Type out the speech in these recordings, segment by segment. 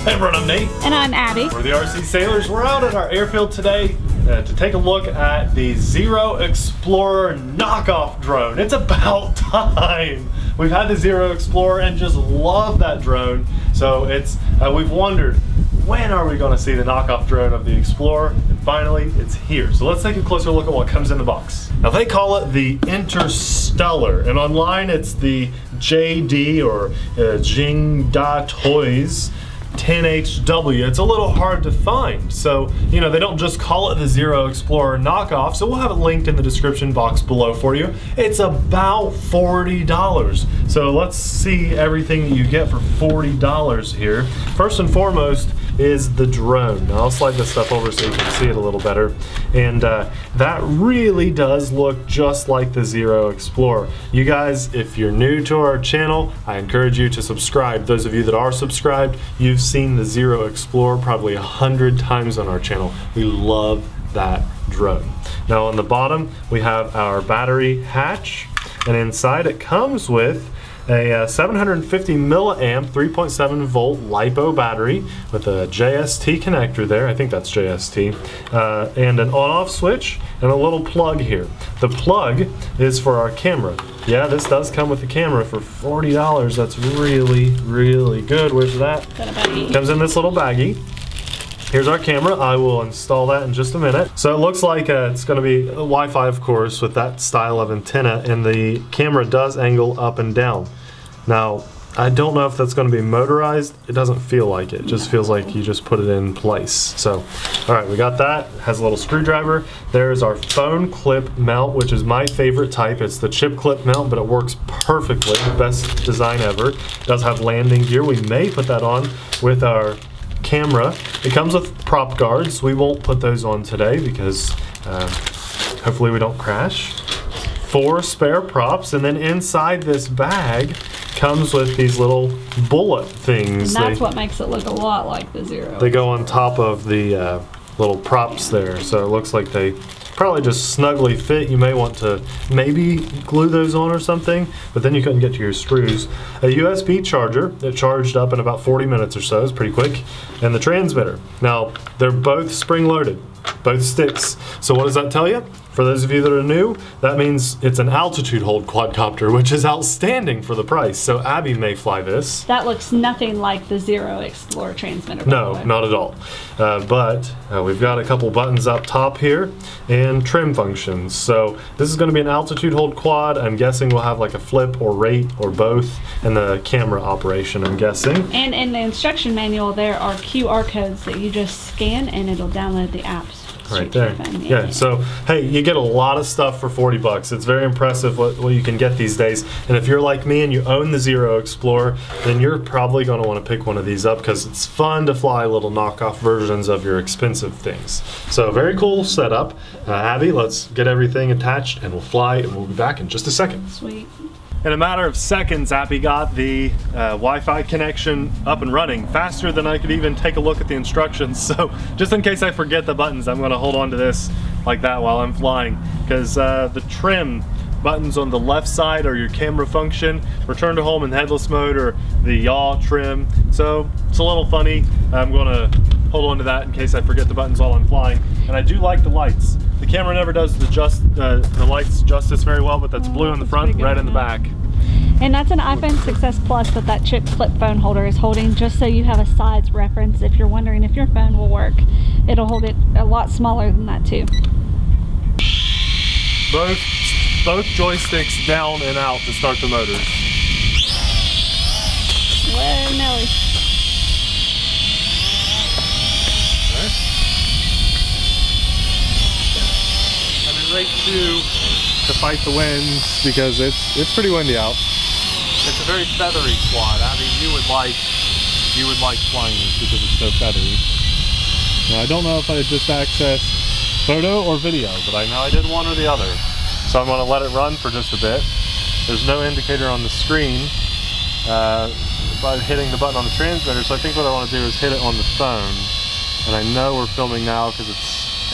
Hey everyone, I'm Nate. And I'm Abby. We're the RC Sailors. We're out at our airfield today to take a look at the Xiro Xplorer knockoff drone. It's about time. We've had the Xiro Xplorer and just love that drone. So it's we've wondered, when are we going to see the knockoff drone of the Explorer? And finally, it's here. So let's take a closer look at what comes in the box. Now they call it the Interstellar, and online it's the JD or JD-10HW. It's a little hard to find. So, you know, they don't just call it the Xiro Xplorer knockoff, so we'll have it linked in the description box below for you. It's about $40. So let's see everything that you get for $40 here. First and foremost is the drone. Now I'll slide this stuff over so you can see it a little better. And that really does look just like the Xiro Xplorer. You guys, if you're new to our channel, I encourage you to subscribe. Those of you that are subscribed, you've seen the Xiro Xplorer probably 100 times on our channel. We love that drone. Now on the bottom, we have our battery hatch, and inside it comes with a 750 milliamp 3.7 volt LiPo battery with a JST connector there. I think that's JST, and an on-off switch and a little plug here. The plug is for our camera. Yeah, this does come with the camera for $40. That's really, really good. Where's that? Comes in this little baggie. Here's our camera. I will install that in just a minute. So it looks like it's going to be Wi-Fi, of course, with that style of antenna, and the camera does angle up and down. Now, I don't know if that's going to be motorized. It doesn't feel like it. It just feels like you just put it in place. So, all right, we got that. It has a little screwdriver. There's our phone clip mount, which is my favorite type. It's the chip clip mount, but it works perfectly. Best design ever. It does have landing gear. We may put that on with our camera. It comes with prop guards. We won't put those on today because hopefully we don't crash. 4 spare props, and then inside this bag comes with these little bullet things. And that's what makes it look a lot like the Xiro. They go on top of the little props there, so it looks like they probably just snugly fit. You may want to maybe glue those on or something, but then you couldn't get to your screws. A USB charger that charged up in about 40 minutes or so, is pretty quick, and the transmitter. Now, they're both spring-loaded, both sticks. So what does that tell you? For those of you that are new, that means it's an altitude hold quadcopter, which is outstanding for the price. So Abby may fly this. That looks nothing like the Xiro Explorer transmitter. No, not at all. But we've got a couple buttons up top here and trim functions. So this is going to be an altitude hold quad. I'm guessing we'll have like a flip or rate or both, and the camera operation, I'm guessing. And in the instruction manual, there are QR codes that you just scan and it'll download the apps. Right there. Yeah, so hey, you get a lot of stuff for 40 bucks. It's very impressive what you can get these days. And if you're like me and you own the Xiro Xplorer, then you're probably going to want to pick one of these up because it's fun to fly little knockoff versions of your expensive things. So very cool setup. Abby, let's get everything attached and we'll fly, and we'll be back in just a second. Sweet. In a matter of seconds, Abby got the Wi-Fi connection up and running faster than I could even take a look at the instructions. So just in case I forget the buttons, I'm going to hold on to this like that while I'm flying, because the trim buttons on the left side are your camera function, return to home and headless mode, or the yaw trim. So it's a little funny. I'm going to hold on to that in case I forget the buttons while I'm flying. And I do like the lights. The camera never does the lights justice very well, but that's blue in the front, red in the back. And that's an iPhone 6s Plus that that chip flip phone holder is holding, just so you have a size reference if you're wondering if your phone will work. It'll hold it a lot smaller than that too. Both joysticks down and out to start the motors. Whoa, Nelly. Rate 2 to fight the winds because it's pretty windy out. It's a very feathery quad. I mean, you would like flying this because it's so feathery. Now I don't know if I just accessed photo or video, but I know I did one or the other. So I'm going to let it run for just a bit. There's no indicator on the screen by hitting the button on the transmitter, so I think what I want to do is hit it on the phone. And I know we're filming now because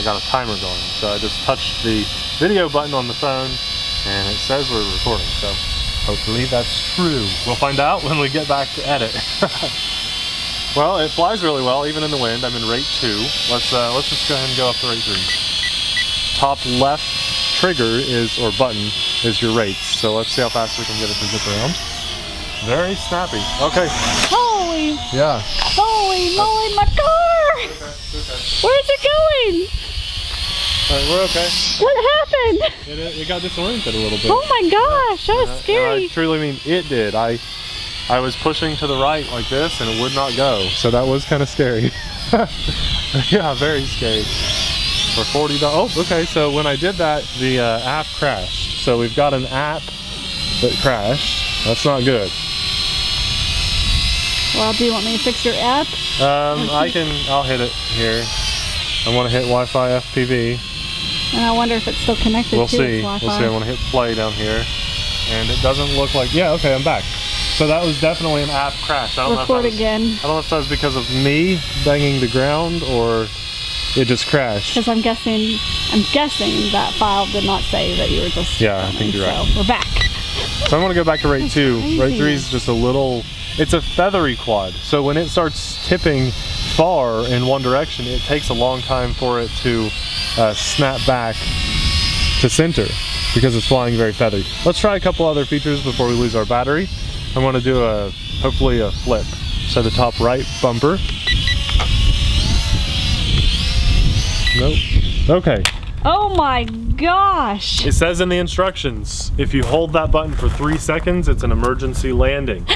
I got a timer going. So I just touched the video button on the phone and it says we're recording. So hopefully that's true. We'll find out when we get back to edit. Well, it flies really well, even in the wind. I'm in rate 2. Let's just go ahead and go up to rate 3. Top left trigger is, or button, is your rates. So let's see how fast we can get it to zip around. Very snappy. Okay. Holy. Yeah. Holy moly, my car! Okay. Where's it going? Alright, we're okay. What happened? It got disoriented a little bit. Oh my gosh, that was scary. I truly mean it did. I was pushing to the right like this and it would not go. So that was kind of scary. Yeah, very scary. For $40. Oh, okay. So when I did that, the app crashed. So we've got an app that crashed. That's not good. Well, do you want me to fix your app? I'll hit it here. I want to hit Wi-Fi FPV. And I wonder if it's still connected to its Wi-Fi. We'll see. I want to hit play down here. And it doesn't look like, yeah, okay, I'm back. So that was definitely an app crash. I don't know if that was because of me banging the ground or it just crashed. Because I'm guessing that file did not say that you were just I think you're right. So we're back. So I'm going to go back to rate 2. Crazy. Rate 3 is just a little, it's a feathery quad. So when it starts tipping far in one direction, it takes a long time for it to snap back to center because it's flying very feathery. Let's try a couple other features before we lose our battery. I'm going to do hopefully a flip. So the top right bumper. Nope. Okay. Oh my gosh. It says in the instructions, if you hold that button for 3 seconds, it's an emergency landing.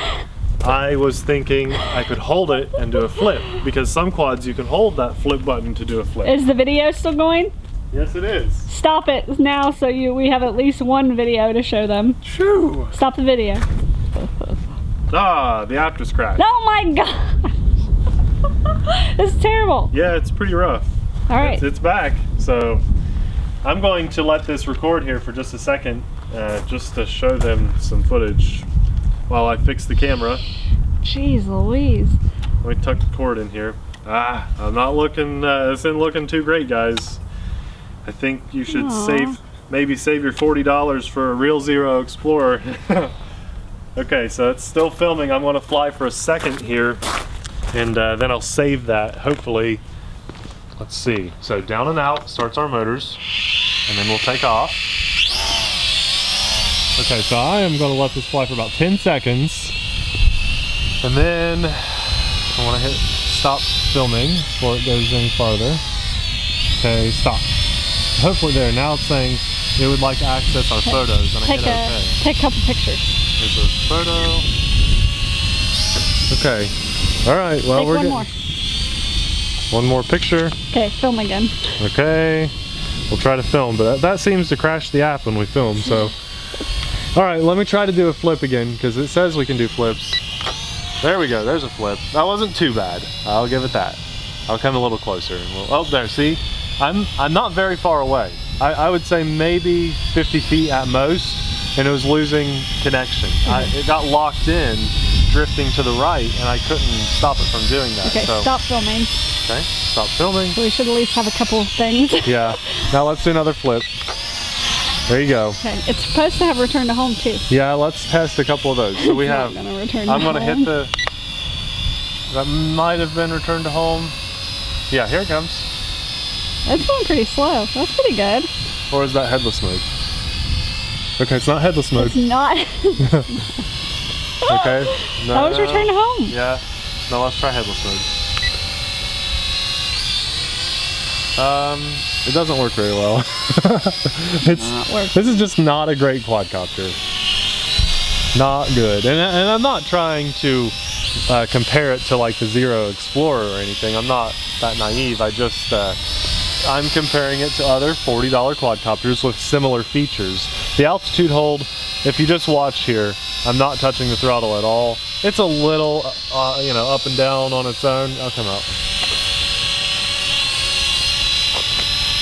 I was thinking I could hold it and do a flip because some quads you can hold that flip button to do a flip. Is the video still going? Yes, it is. Stop it now so we have at least one video to show them. Shoo! Stop the video. The app just crashed. Oh my gosh. This is terrible. Yeah, it's pretty rough. All right. It's back. So I'm going to let this record here for just a second just to show them some footage while I fix the camera. Jeez Louise. Let me tuck the cord in here. I'm not looking, this isn't looking too great, guys. I think you should maybe save your $40 for a real Xiro Explorer. Okay, so it's still filming. I'm gonna fly for a second here and then I'll save that, hopefully. Let's see. So down and out starts our motors and then we'll take off. Okay, so I am going to let this fly for about 10 seconds and then I want to hit stop filming before it goes any farther. Okay, stop. Hopefully there. Now it's saying it would like to access our photos and I hit OK. Take a couple pictures. Here's a photo. Okay. All right, well, we're good. One more picture. Okay, film again. Okay, we'll try to film, but that seems to crash the app when we film, so. All right, let me try to do a flip again, because it says we can do flips. There we go, there's a flip. That wasn't too bad, I'll give it that. I'll come a little closer. And oh, there, see? I'm not very far away. I would say maybe 50 feet at most, and it was losing connection. It got locked in, drifting to the right, and I couldn't stop it from doing that. Okay, so. Stop filming. Okay, stop filming. We should at least have a couple of things. Yeah. Now let's do another flip. There you go. Okay, it's supposed to have return to home too. Yeah, let's test a couple of those. So we have. I'm going to hit the. That might have been return to home. Yeah, here it comes. It's going pretty slow. That's pretty good. Or is that headless mode? Okay, it's not headless mode. It's not. Okay. No. That was return to home. Yeah. No, let's try headless mode. It doesn't work very well. This is just not a great quadcopter. Not good. And I'm not trying to compare it to like the Xiro Explorer or anything. I'm not that naive. I'm comparing it to other $40 quadcopters with similar features. The altitude hold, if you just watch here, I'm not touching the throttle at all. It's a little, you know, up and down on its own. I'll come out.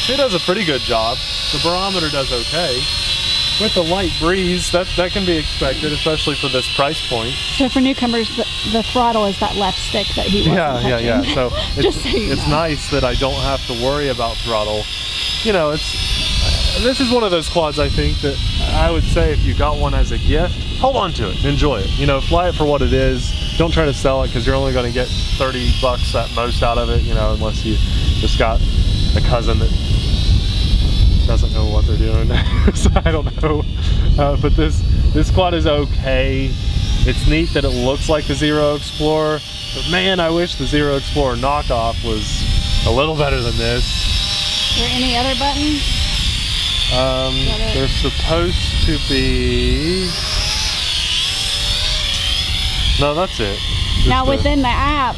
It does a pretty good job. The barometer does okay. With the light breeze, that can be expected, especially for this price point. So for newcomers, the throttle is that left stick that he wasn't touching. Yeah. So it's nice that I don't have to worry about throttle. You know, this is one of those quads I think that I would say if you got one as a gift, hold on to it, enjoy it. You know, fly it for what it is. don't try to sell it because you're only going to get 30 bucks at most out of it, you know, unless you just got a cousin that doesn't know what they're doing. So I don't know. But this quad is okay. It's neat that it looks like the Xiro Xplorer, but man, I wish the Xiro Xplorer knockoff was a little better than this. Is there any other buttons? There's supposed to be... No, that's it. Now within the app,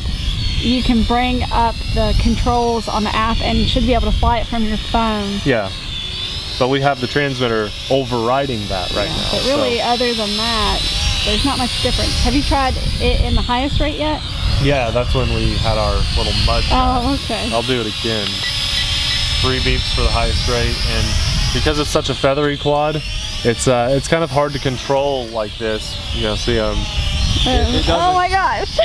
you can bring up the controls on the app and you should be able to fly it from your phone. Yeah, but we have the transmitter overriding that right now. But really, other than that, there's not much difference. Have you tried it in the highest rate yet? Yeah, that's when we had our little mud trap. Oh, okay. I'll do it again. 3 beeps for the highest rate, and because it's such a feathery quad, it's kind of hard to control like this. You know, see, oh my gosh.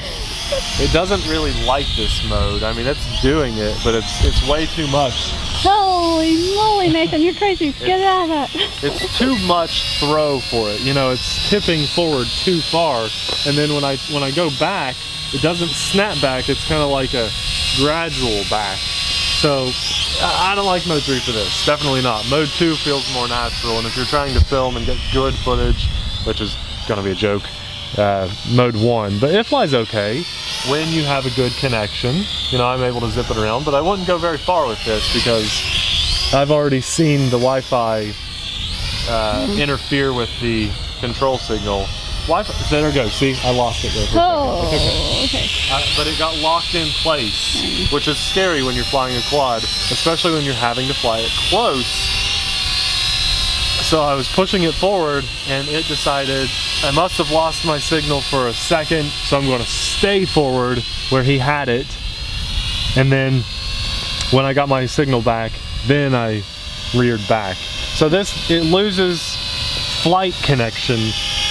It doesn't really like this mode. I mean, it's doing it, but it's way too much. Holy moly, Nathan, you're crazy. Get out of that. It's too much throw for it. You know, it's tipping forward too far, and then when I go back, it doesn't snap back. It's kind of like a gradual back. So I don't like mode 3 for this. Definitely not. Mode 2 feels more natural, and if you're trying to film and get good footage, which is gonna be a joke, mode 1, but it flies okay when you have a good connection. You know, I'm able to zip it around, but I wouldn't go very far with this because I've already seen the Wi-Fi interfere with the control signal. There it goes. See, I lost it there for a second. It's okay. But it got locked in place, which is scary when you're flying a quad, especially when you're having to fly it close. So I was pushing it forward and it decided I must have lost my signal for a second, so I'm going to stay forward where he had it. And then when I got my signal back, then I reared back. So it loses flight connection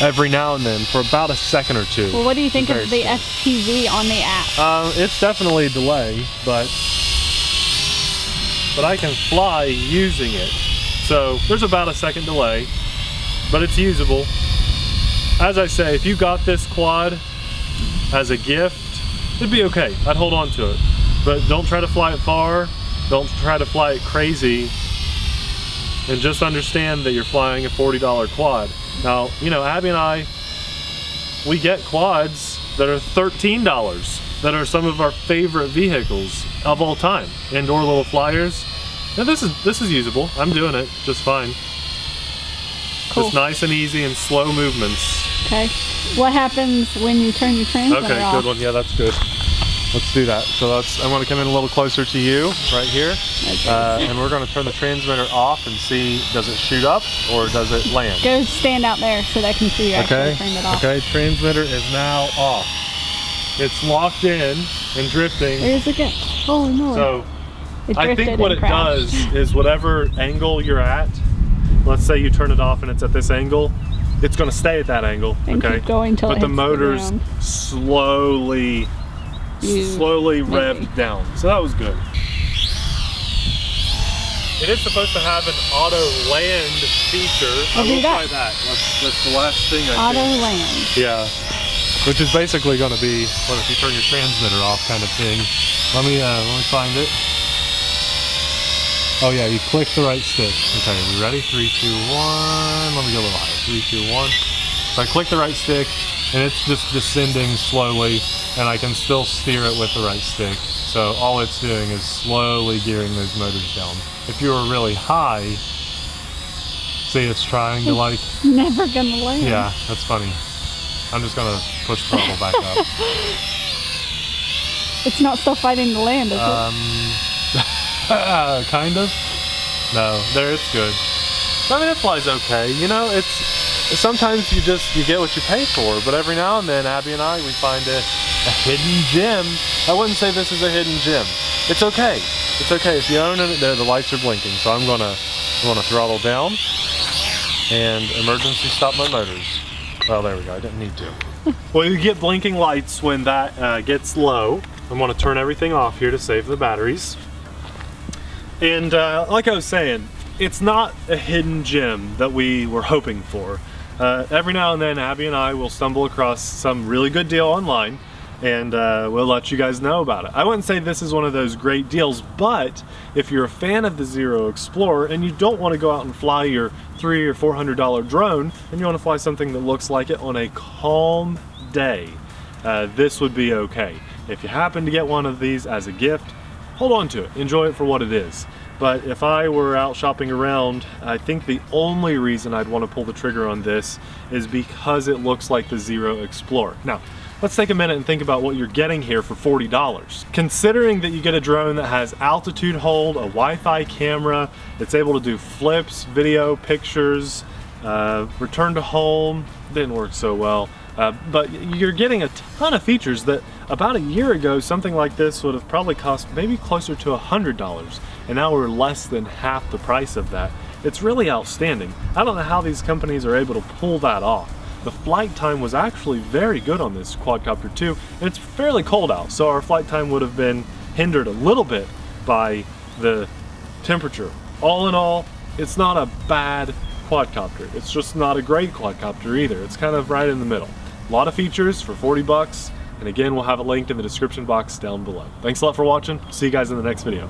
every now and then for about a second or two. Well, what do you think of the FPV on the app? It's definitely a delay, but I can fly using it. So there's about a second delay, but it's usable. As I say, if you got this quad as a gift, it'd be okay. I'd hold on to it. But don't try to fly it far. Don't try to fly it crazy. And just understand that you're flying a $40 quad. Now, you know, Abby and I, we get quads that are $13, that are some of our favorite vehicles of all time. Indoor little flyers. Now this is usable. I'm doing it just fine. Cool. Just nice and easy and slow movements. Okay. What happens when you turn your transmitter off? Okay, good one. Yeah, that's good. Let's do that. So I want to come in a little closer to you, right here. Okay. And we're going to turn the transmitter off and see, does it shoot up or does it land? Go stand out there so they can see you actually turn it off. Okay, transmitter is now off. It's locked in and drifting. Where's it go? Holy moly. So I think what it does is whatever angle you're at, let's say you turn it off and it's at this angle, it's going to stay at that angle. And keep going till but the motor's slowly revved down. So that was good. It is supposed to have an auto land feature. I will try that. That's the last thing I think. Auto land. Yeah. Which is basically going to be, what if you turn your transmitter off kind of thing. Let me find it. Oh yeah, you click the right stick. Okay, are we ready? 3, 2, 1. Let me go a little higher. 3, 2, 1. So I click the right stick and it's just descending slowly and I can still steer it with the right stick. So all it's doing is slowly gearing those motors down. If you were really high, see it's trying to like... Never gonna land. Yeah, that's funny. I'm just gonna push the throttle back up. It's not still fighting to land, is it? Kind of. No, there it's good. I mean, it flies okay. You know, it's sometimes you get what you pay for, but every now and then, Abby and I, we find a hidden gem. I wouldn't say this is a hidden gem. It's okay. It's okay. If you own it, the lights are blinking, so I'm gonna throttle down and emergency stop my motors. Well, there we go. I didn't need to. Well, you get blinking lights when that gets low. I'm gonna turn everything off here to save the batteries. And like I was saying, it's not a hidden gem that we were hoping for. every now and then Abby and I will stumble across some really good deal online, and we'll let you guys know about it. I wouldn't say this is one of those great deals, but if you're a fan of the Xiro Xplorer and you don't want to go out and fly your $300 or $400 drone, and you want to fly something that looks like it on a calm day, this would be okay. If you happen to get one of these as a gift, hold on to it, enjoy it for what it is. But if I were out shopping around, I think the only reason I'd want to pull the trigger on this is because it looks like the Xiro Xplorer. Now, let's take a minute and think about what you're getting here for $40. Considering that you get a drone that has altitude hold, a Wi-Fi camera, it's able to do flips, video, pictures, return to home, didn't work so well. But you're getting a ton of features that about a year ago, something like this would have probably cost maybe closer to $100. And now we're less than half the price of that. It's really outstanding. I don't know how these companies are able to pull that off. The flight time was actually very good on this quadcopter too, and it's fairly cold out, so our flight time would have been hindered a little bit by the temperature. All in all, it's not a bad quadcopter. It's just not a great quadcopter either. It's kind of right in the middle. A lot of features for 40 bucks, and again, we'll have it linked in the description box down below. Thanks a lot for watching. See you guys in the next video.